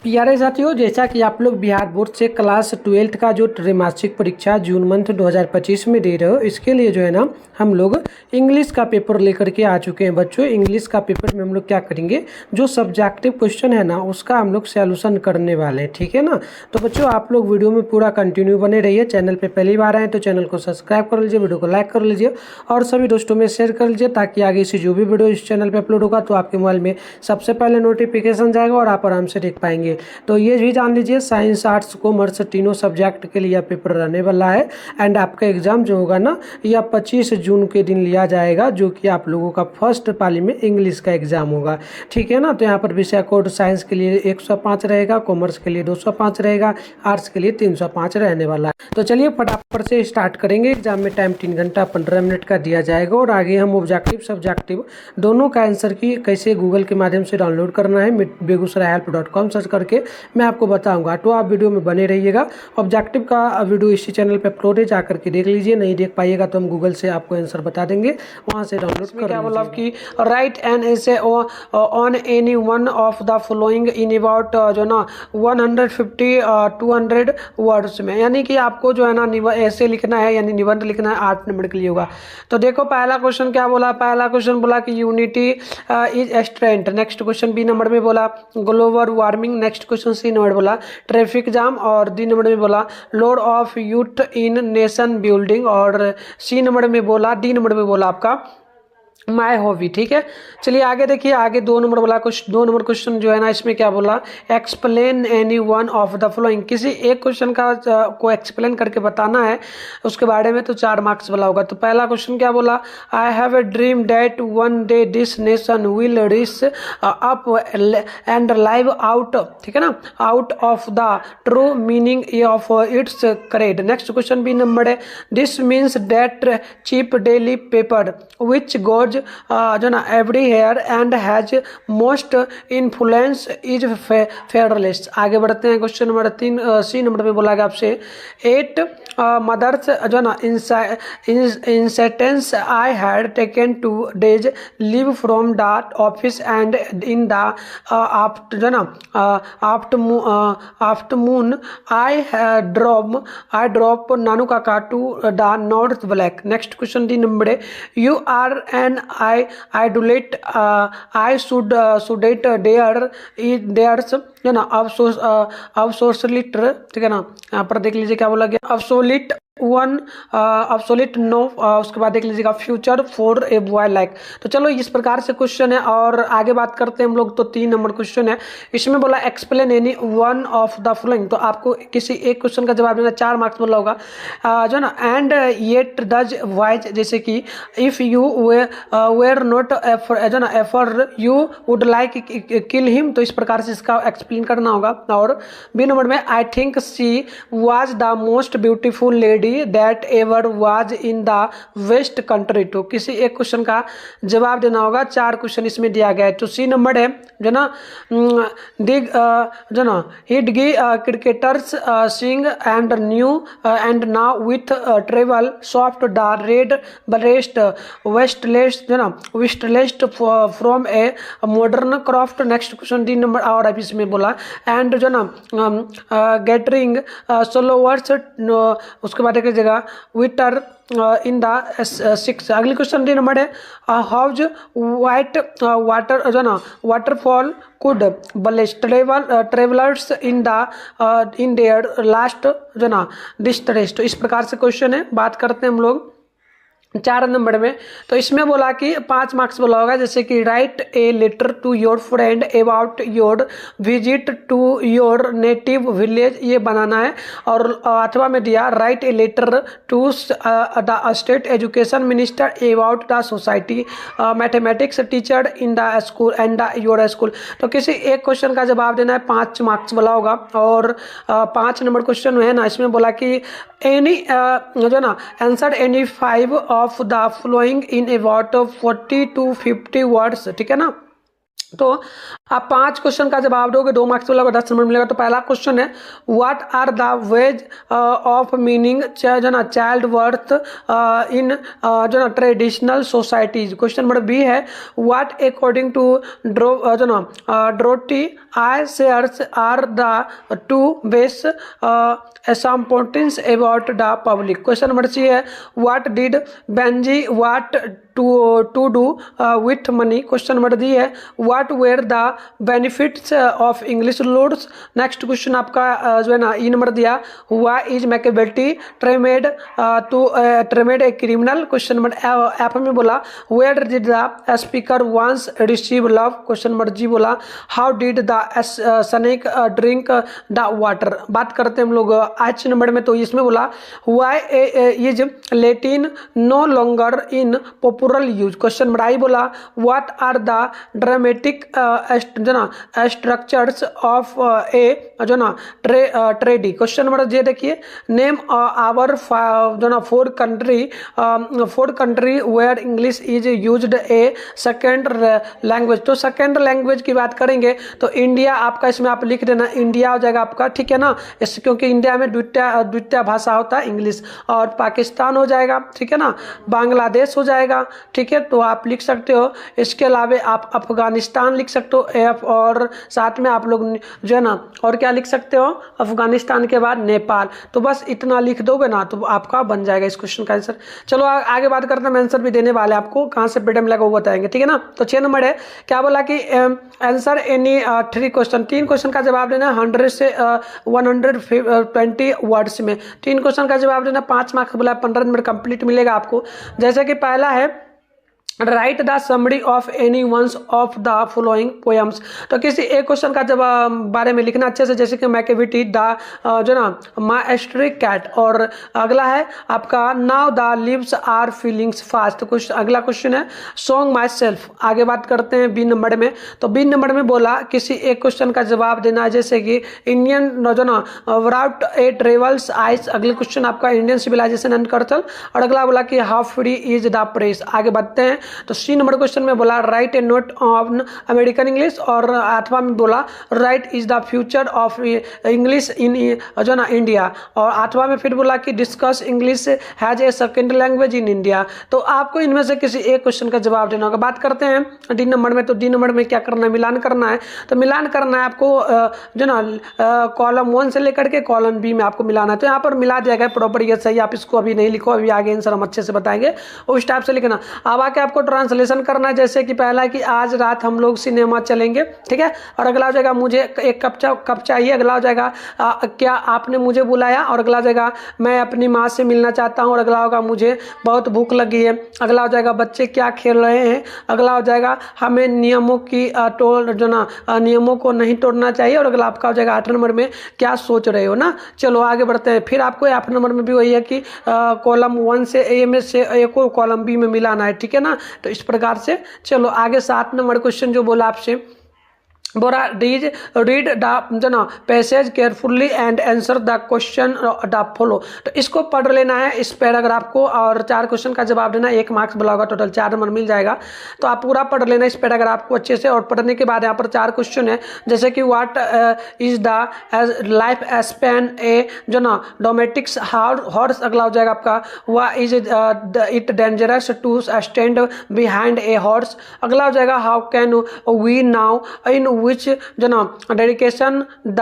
प्यारे साथियों, जैसा कि आप लोग बिहार बोर्ड से क्लास 12 का जो त्रैमासिक परीक्षा जून मंथ 2025 में दे रहे हो, इसके लिए जो है ना हम लोग इंग्लिश का पेपर लेकर के आ चुके हैं। बच्चों, इंग्लिश का पेपर में हम लोग क्या करेंगे, जो सब्जेक्टिव क्वेश्चन है ना उसका हम लोग सॉल्यूशन करने वाले हैं, ठीक है ना। तो बच्चों, आप लोग वीडियो में पूरा कंटिन्यू बने रहिए। चैनल पर पहली बार आए तो चैनल को सब्सक्राइब कर लीजिए, वीडियो को लाइक कर लीजिए और सभी दोस्तों में शेयर कर लीजिए, ताकि आगे से जो भी वीडियो इस चैनल पर अपलोड होगा तो आपके मोबाइल में सबसे पहले नोटिफिकेशन जाएगा और आप आराम से देख पाएंगे। तो ये भी जान लीजिए, साइंस आर्ट्स कॉमर्स तीनों सब्जेक्ट के लिए पेपर रहने वाला है। एंड आपका एग्जाम जो होगा ना, यह 25 जून के दिन लिया जाएगा, जो कि आप लोगों का फर्स्ट पाली में इंग्लिश का एग्जाम होगा, ठीक है ना। तो यहाँ पर विषय कोड साइंस के लिए 105 रहेगा, कॉमर्स के लिए 205 रहेगा, आर्ट्स के लिए 305 रहने वाला है। तो चलिए फटाफट से स्टार्ट करेंगे। एग्जाम में टाइम 3 घंटा 15 मिनट का दिया जाएगा और आगे हम ऑब्जेक्टिव सब्जेक्टिव दोनों का आंसर की कैसे गूगल के माध्यम से डाउनलोड करना है begusarayhelp.com सर्च करके मैं आपको बताऊंगा। तो आप वीडियो में बने रहिएगा। ऑब्जेक्टिव का वीडियो इसी चैनल पे अपलोड है, जाकर के देख लीजिए। नहीं देख पाइएगा तो हम गूगल से आपको आंसर बता देंगे, वहां से डाउनलोड कर। क्या बोला कि right an essay on any one of the following in about जो ना 150 200 वर्ड्स में, यानी कि आपको जो है ना ऐसे लिखना है, यानी निबंध लिखना है, 8 नंबर के लिए होगा। तो देखो पहला क्वेश्चन क्या बोला, पहला क्वेश्चन बोला कि unity is strength. Next question B number में बोला global warming. Next question C number बोला ट्रैफिक जाम और डी नंबर में बोला load of youth in nation building और सी नंबर में बोला, डी नंबर में बोला आपका माय हॉबी, ठीक है। चलिए आगे देखिए, आगे 2 नंबर बोला, कुछ 2 नंबर क्वेश्चन जो है ना इसमें क्या बोला, explain any one of the following. किसी एक क्वेश्चन का को एक्सप्लेन करके बताना है उसके बारे में, तो 4 मार्क्स वाला होगा। तो पहला क्वेश्चन क्या बोला, I have a dream that one day this nation will reach up and live out, ठीक है ना, out of the true meaning of its creed. Next question B number है, this means that cheap daily paper which goes जो ना everywhere and has most influence is fearless. आगे बढ़ते हैं, question number 3 सी number में बोला गया आपसे 8 मदर्स जो ना in sentence I had taken 2 days leave from the office and in the जो ना afternoon I drop Nanu Kaka to the north black. Next question D number है, you are an I idolate I should there's जो ना अवसोलिट, ठीक है ना। यहाँ पर देख लीजिए क्या बोला गया, अवसोलिट वन अब्सोल्यूट नो। उसके बाद देख लीजिएगा future for a boy like. तो चलो इस प्रकार से क्वेश्चन है और आगे बात करते हैं हम लोग। तो 3 नंबर क्वेश्चन है, इसमें बोला explain any one of the following. तो आपको किसी एक क्वेश्चन का जवाब देना, 4 मार्क्स बोला होगा जो ना एंड येट डज वाइज, जैसे कि इफ यू वेयर नॉट जो ना ever you would like kill him. तो इस प्रकार से इसका एक्सप्लेन करना होगा। और बी नंबर में I think she was the most beautiful lady that ever was in the west country. तो किसी एक क्वेश्चन का जवाब देना होगा, 4 क्वेश्चन इसमें दिया गया है। तो सी नंबर है जो ना दिग जो ना हिडगी cricketers sing and new and now with travel soft the red breast वेस्टलेस्ट जो ना वेस्टलेस्ट from a modern craft. Next question D number और अब इसमें बोला एंड जो ना गैटरिंग सोलोवर्स। उसके बाद एक जगह विटर इन द 6। अगली क्वेश्चन डी नंबर है हाउज वाइट वाटर जो ना waterfall could bless travellers in their last जो ना डिस्ट्रेस। तो इस प्रकार से क्वेश्चन है, बात करते हैं हम लोग 4 नंबर में। तो इसमें बोला कि 5 मार्क्स बोला होगा, जैसे कि write a letter to your friend about your visit to your native village, ये बनाना है। और अथवा में दिया write a letter to the state education minister about the society mathematics teacher in the school and the your school. तो किसी एक क्वेश्चन का जवाब देना है, 5 मार्क्स बोला होगा। और 5 नंबर क्वेश्चन है ना, इसमें बोला कि एनी जो ना answer any 5 of the following in about 40 to 50 words, ठीक है ना। तो आप 5 क्वेश्चन का जवाब दोगे, 2 मार्क्स मिलेगा, 10 नंबर मिलेगा। तो पहला क्वेश्चन है what are the ways of meaning जो ना चाइल्ड बर्थ इन जो ना traditional societies. Question number B है व्हाट अकॉर्डिंग टू जो ना Dorothy I Sayers are the two base assumptions about the public। Question number C है what did Benji want to do with money. Question number D है what were the benefits of English rules. Next question आपका जो है ना E number दिया why is Macavity termed a criminal. Question number F में बोला where did the speaker once receive love. Question number G बोला how did the snake drink the water. बात करते हैं हम लोग आज नंबर में, तो इसमें बोला why is Latin no longer in popular use. Question number I बोला व्हाट आर द ड्रामेटिक जो ना स्ट्रक्चर्स ऑफ ए जो ना ट्रेडी। क्वेश्चन नंबर जे देखिए नेम आवर जो ना four country where English is used a second language. तो second language की बात करेंगे तो इंडिया आपका, इसमें आप लिख देना इंडिया हो जाएगा आपका, ठीक है ना, इस क्योंकि इंडिया में द्वितीय भाषा होता है इंग्लिश। और पाकिस्तान हो जाएगा, ठीक है ना, बांग्लादेश हो जाएगा, ठीक है, तो आप लिख सकते हो। इसके अलावा आप अफगानिस्तान लिख सकते हो एफ, और साथ में आप लोग जो है ना और क्या लिख सकते हो अफगानिस्तान के बाद नेपाल। तो बस इतना लिख दोगे ना तो आपका बन जाएगा इस क्वेश्चन का आंसर। चलो आगे बात करते हैं, आंसर भी देने वाले आपको, कहाँ से पीडीएफ मिलेगा वो बताएंगे, ठीक है ना। तो 6 नंबर है क्या बोला कि आंसर एनी 3 क्वेश्चन, 3 क्वेश्चन का जवाब देना 100 से 120 वर्ड्स में। 3 क्वेश्चन का जवाब देना 5 मार्क्स बोला, 15 नंबर कंप्लीट मिलेगा आपको। जैसे कि पहला है write the summary of any ones of the following poems. तो किसी एक क्वेश्चन का जवाब बारे में लिखना अच्छे से, जैसे कि मैकेविटी द जो ना माई कैट। और अगला है आपका now the leaves are falling fast. कुछ अगला क्वेश्चन है सॉन्ग माई सेल्फ। आगे बात करते हैं बी नंबर में, तो बी नंबर में बोला किसी एक क्वेश्चन का जवाब देना, जैसे कि इंडियन जो ना विदाउट ए ट्रेवल्स आइस। अगले क्वेश्चन आपका इंडियन सिविलाइजेशन एंड कल्चर। और अगला बोला कि how free is the press. आगे बढ़ते हैं तो सी नंबर क्वेश्चन में बोला right A note on American English. और 8वां में बोला right is the future of English in जो ना इंडिया। और 8वां में फिर बोला कि discuss English has a second language in India. तो आपको इनमें से किसी एक क्वेश्चन का जवाब देना होगा। बात करते हैं डी नंबर में, तो डी नंबर में क्या करना है, मिलान करना है। तो मिलान करना है आपको जो ना कॉलम 1 से लेकर के कॉलम बी में आपको मिलाना है। तो यहाँ पर मिला दिया गया प्रॉपर, ये सही, आप इसको अभी नहीं लिखो, अभी आगे आंसर हम अच्छे से बताएंगे, उस टाइप से लिखना। अब आके आपको ट्रांसलेशन करना है, जैसे कि पहला है कि आज रात हम लोग सिनेमा चलेंगे, ठीक है। और अगला हो जाएगा मुझे एक कप चाहिए। अगला हो जाएगा क्या आपने मुझे बुलाया। और अगला हो जाएगा मैं अपनी माँ से मिलना चाहता हूँ। और अगला होगा मुझे बहुत भूख लगी है। अगला हो जाएगा बच्चे क्या खेल रहे हैं। अगला हो जाएगा हमें नियमों की जो ना नियमों को नहीं तोड़ना चाहिए। और अगला आपका हो जाएगा 8 नंबर में क्या सोच रहे हो ना। चलो आगे बढ़ते हैं। फिर आपको 8 नंबर में भी वही है कि कॉलम 1 से ए में से ए को कॉलम बी में मिलाना है, ठीक है ना। तो इस प्रकार से चलो आगे 7 नंबर क्वेश्चन जो बोला आपसे, बोला रीड द जो ना passage carefully and answer the question the follow. तो इसको पढ़ लेना है इस पैराग्राफ को, और 4 क्वेश्चन का जवाब देना, 1 मार्क्स बोला होगा, टोटल 4 नंबर मिल जाएगा। तो आप पूरा पढ़ लेना इस पैराग्राफ को अच्छे से। और पढ़ने के बाद यहाँ पर 4 क्वेश्चन है, जैसे कि what is the life span a जो ना डोमेटिक्स हॉर्स। अगला हो जाएगा आपका what is it dangerous to stand behind a horse. अगला हो जाएगा how can we now in which जो ना dedication the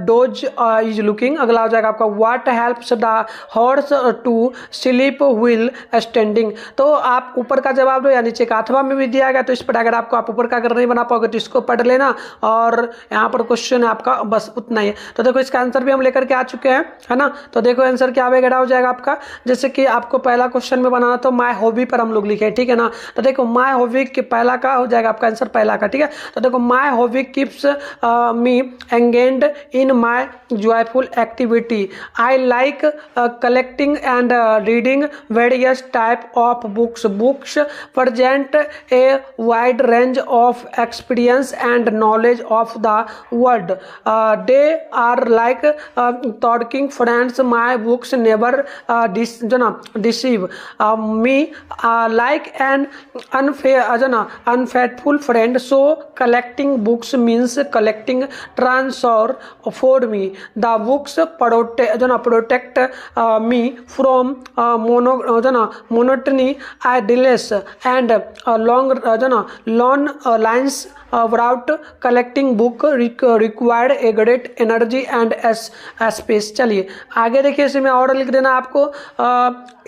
does is looking. अगला हो जाएगा आपका what helps the horse to sleep while standing. तो आप ऊपर का जवाब दो या नीचे का, 8वां में भी दिया गया। तो इस पर अगर आपको आप ऊपर का अगर नहीं बना पाओगे तो इसको पढ़ लेना। और यहाँ पर क्वेश्चन है आपका बस उतना ही है। तो देखो इसका आंसर भी हम लेकर के आ चुके हैं, है ना। तो देखो आंसर क्या वगैरह हो जाएगा आपका, जैसे कि आपको पहला क्वेश्चन में बनाना तो माई हॉबी पर हम लोग लिखे, ठीक है ना। तो देखो माई हॉबी के पहला का हो जाएगा आपका आंसर पहला का, ठीक है। तो देखो माई hobby keeps me engaged in my joyful activity. I like collecting and reading various type of books. Books present a wide range of experience and knowledge of the world. They are like talking friends. My books never deceive me like an unfaithful friend. So collecting books means collecting treasure for me. The books protect me from monotony, idleness, and long lines. Without collecting book required a great energy and space. चलिए आगे देखिए, इसमें और लिख देना आपको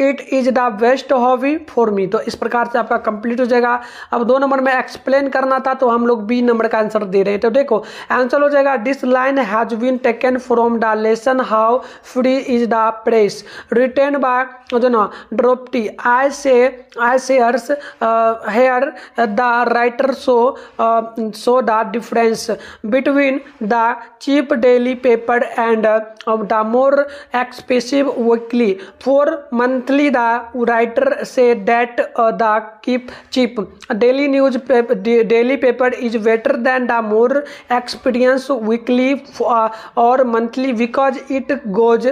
it is the best hobby for me. तो इस प्रकार से आपका कंप्लीट हो जाएगा। अब 2 नंबर में एक्सप्लेन करना था, तो हम लोग बी नंबर का आंसर दे रहे हैं। तो देखो आंसर हो जाएगा this line has been taken from the lesson how free is the press written by Dorothy I Sayers here the writer so the difference between the cheap daily paper and the more expensive weekly. For monthly the writer say that the cheap daily paper is better than the more expensive weekly or monthly because it goes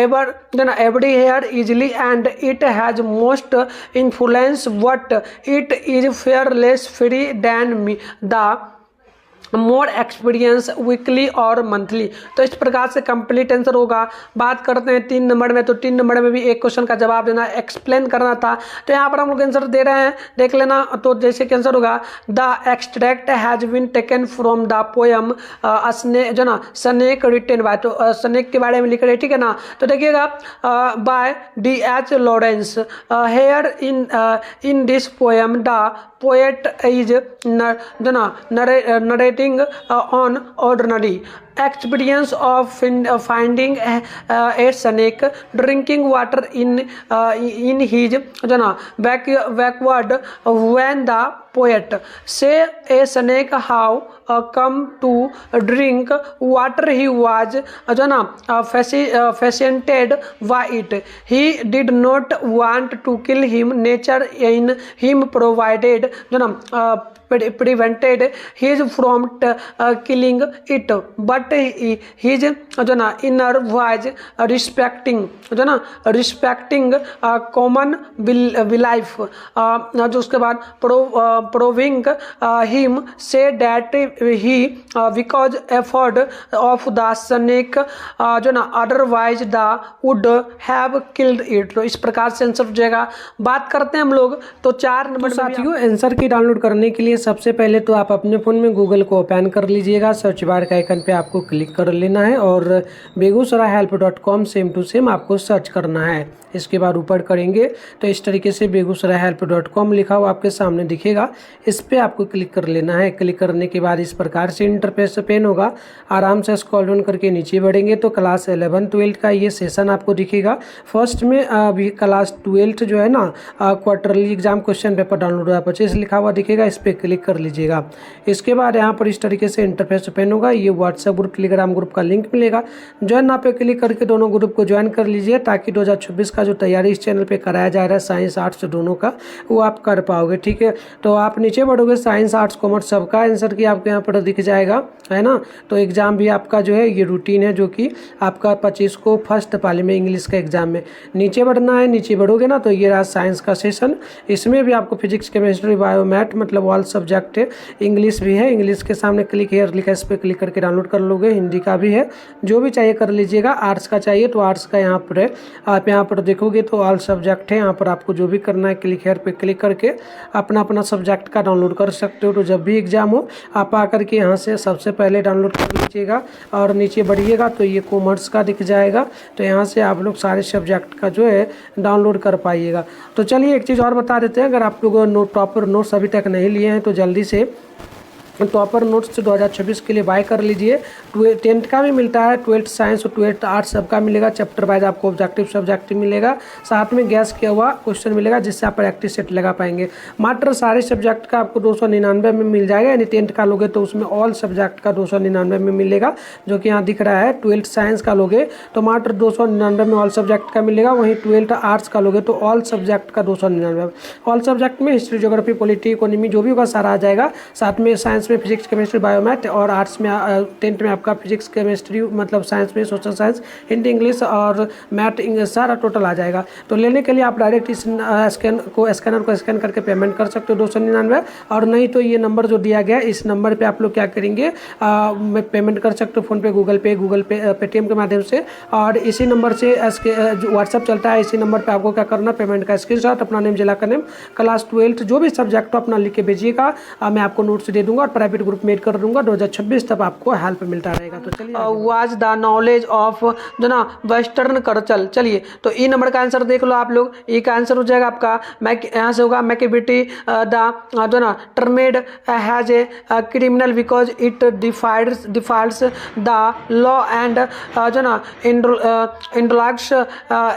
everywhere easily and it has most influence, but it is far less free than me the more experience weekly और monthly. तो इस प्रकार से complete answer होगा। बात करते हैं 3 number में। तो 3 नंबर में भी एक क्वेश्चन का जवाब देना, एक्सप्लेन करना था। तो यहाँ पर हम लोग आंसर दे रहे हैं, देख लेना। तो जैसे कि आंसर होगा the extract has been taken from the poem snake written by. तो स्नेक के बारे में लिख रहे, ठीक है ना। तो देखिएगा by D.H. Lawrence here in this poem the poet is narrating on ordinary experience of finding a snake drinking water in his backward when the poet say a snake how come to drink water. He was fascinated by it. He did not want to kill him. Nature in him provided prevented his from killing it, but his inner was respecting common life. जो उसके बाद proving him say that he because effort of the snake otherwise the would have killed it. तो इस प्रकार से answer हो जाएगा। बात करते हैं हम लोग तो 4 नंबर। साथियों आंसर की डाउनलोड करने के लिए सबसे पहले तो आप अपने फ़ोन में गूगल को ओपन कर लीजिएगा। सर्च बार के आइकन पे आपको क्लिक कर लेना है और बेगूसरायhelp.com सेम टू सेम आपको सर्च करना है। इसके बाद ऊपर करेंगे तो इस तरीके से बेगूसरायhelp.com लिखा हुआ आपके सामने दिखेगा। इस पर आपको क्लिक कर लेना है। क्लिक करने के बाद इस प्रकार से इंटरफेस ओपन होगा। आराम से स्क्रॉल डाउन करके नीचे बढ़ेंगे तो क्लास 11-12 का ये सेशन आपको दिखेगा। फर्स्ट में अभी क्लास 12 जो है ना quarterly exam question paper download 2025 लिखा हुआ दिखेगा। इस पर क्लिक कर लीजिएगा। इसके बाद यहाँ पर इस तरीके से इंटरफेस ओपन होगा। ये व्हाट्सएप ग्रुप टेलीग्राम ग्रुप का लिंक मिलेगा। ज्वाइन यहाँ पे क्लिक करके दोनों ग्रुप को ज्वाइन कर लीजिए ताकि 2026 का जो तैयारी इस चैनल पे कराया जा रहा है साइंस आर्ट्स दोनों का वो आप कर पाओगे, ठीक है। तो आप नीचे बढ़ोगे साइंस आर्ट्स कॉमर्स सबका आंसर की आपको यहाँ पर दिख जाएगा, है ना। तो एग्जाम भी आपका जो है ये रूटीन है जो कि आपका 25 को फर्स्ट पाली में इंग्लिश का एग्जाम में नीचे बढ़ना है। नीचे बढ़ोगे ना तो ये रहा साइंस का सेशन। इसमें भी आपको फिजिक्स केमिस्ट्री बायो मैथ मतलब ऑल सब्जेक्ट है। इंग्लिश भी है। इंग्लिश के सामने क्लिक हेयर लिखा है, इस पर क्लिक करके डाउनलोड कर लोगे। हिंदी का भी है, जो भी चाहिए कर लीजिएगा। आर्ट्स का चाहिए तो आर्ट्स का यहाँ पर है। आप यहाँ पर देखोगे तो ऑल सब्जेक्ट है। यहाँ पर आपको जो भी करना है क्लिक हेयर पे क्लिक करके अपना अपना सब्जेक्ट का डाउनलोड कर सकते हो। तो जब भी एग्जाम हो आप आकर के यहाँ से सबसे पहले डाउनलोड कर लीजिएगा और नीचे बढ़िएगा तो ये कॉमर्स का दिख जाएगा। तो यहाँ से आप लोग सारे सब्जेक्ट का जो है डाउनलोड कर पाइएगा। तो चलिए एक चीज़ और बता देते हैं, अगर आप लोग प्रॉपर नोट्स अभी तक नहीं लिए हैं तो जल्दी से टॉपर नोट्स 2026 के लिए बाय कर लीजिए। 10th का भी मिलता है, 12th साइंस और 12th आर्ट्स सबका मिलेगा। चैप्टर वाइज आपको ऑब्जेक्टिव सब्जेक्टिव मिलेगा, साथ में गैस किया हुआ क्वेश्चन मिलेगा जिससे आप प्रैक्टिस सेट लगा पाएंगे। मात्र सारे सब्जेक्ट का आपको 299 में मिल जाएगा, यानी 10th का लोगे तो उसमें ऑल सब्जेक्ट का 299 में मिलेगा, जो कि यहाँ दिख रहा है। 12th साइंस का लोगे तो मात्र 299 में ऑल सब्जेक्ट का मिलेगा, वहीं 12th आर्ट्स का लोगे तो ऑल सब्जेक्ट का 299। ऑल सब्जेक्ट में हिस्ट्री, ज्योग्राफी, पॉलिटी, इकोनॉमी जो भी होगा सारा आ जाएगा। साथ में साइंस में फिजिक्स, केमिस्ट्री, बायोमैथ, और आर्ट्स में 10th में आपका फिजिक्स, केमिस्ट्री मतलब साइंस में सोशल साइंस, हिंदी, इंग्लिश और मैथ, इंग्लिश सारा टोटल आ जाएगा। तो लेने के लिए आप डायरेक्ट इस स्कैनर को स्कैन करके पेमेंट कर सकते हो 299, और नहीं तो ये नंबर जो दिया गया इस नंबर पे आप लोग क्या करेंगे, पेमेंट कर सकते हो फ़ोनपे, गूगल पे, पेटीएम के माध्यम से। और इसी नंबर से व्हाट्सअप चलता है, इसी नंबर पर आपको क्या करना, पेमेंट का स्क्रीनशॉट, अपना नेम, जिला का नेम, क्लास 12th जो भी सब्जेक्ट हो अपना लिख के भेजिएगा। मैं आपको नोट्स दे दूंगा और प्राइवेट ग्रुप मेड कर दूंगा। 2026 तक आपको हेल्प मिलता रहेगा। तो चलिए, वाज द नॉलेज ऑफ जो ना वेस्टर्न कल्चर। चलिए तो ई नंबर का आंसर देख लो आप लोग। ई का आंसर हो जाएगा आपका यहाँ से होगा मैकेबिटी द जो ना termed has a criminal because it defies the law and जो ना indulges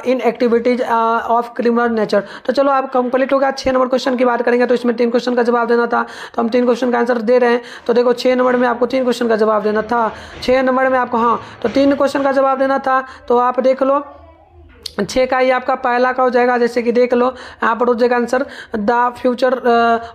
in activities of criminal nature. तो चलो आप कंप्लीट होगा। 6 नंबर क्वेश्चन की बात करेंगे तो इसमें 3 क्वेश्चन का जवाब देना था, तो हम 3 क्वेश्चन का आंसर दे रहे हैं। तो देखो 6 नंबर में आपको 3 क्वेश्चन का जवाब देना था। 6 नंबर में आपको तो 3 क्वेश्चन का जवाब देना था। तो आप देख लो 6 का ही आपका पहला का हो जाएगा, जैसे कि देख लो यहाँ पर हो जाएगा answer the future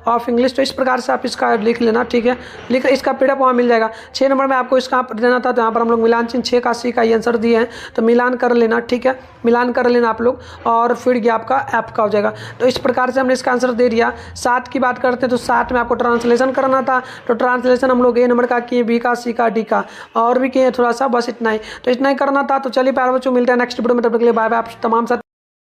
of English. तो इस प्रकार से आप इसका लिख लेना, ठीक है, लिख इसका पीडीएफ वहाँ मिल जाएगा। 6 नंबर में आपको इसका देना था, तो यहाँ पर हम लोग मिलान चिन्ह 6 का सी का ही आंसर दिए हैं, तो मिलान कर लेना, ठीक है, मिलान कर लेना आप लोग, और फिर ये आपका ऐप का हो जाएगा। तो इस प्रकार से हमने इसका आंसर दे दिया। 7 की बात करते हैं तो 7 में आपको ट्रांसलेशन करना था, तो ट्रांसलेशन हम लोग ए नंबर का किए, बी का, सी का, डी का, और भी किए थोड़ा सा, बस इतना ही। तो इतना ही करना था। तो चलिए प्यारे बच्चों, मिलते हैं नेक्स्ट वीडियो में, तब तक के लिए बाय बाय आप तमाम साथ।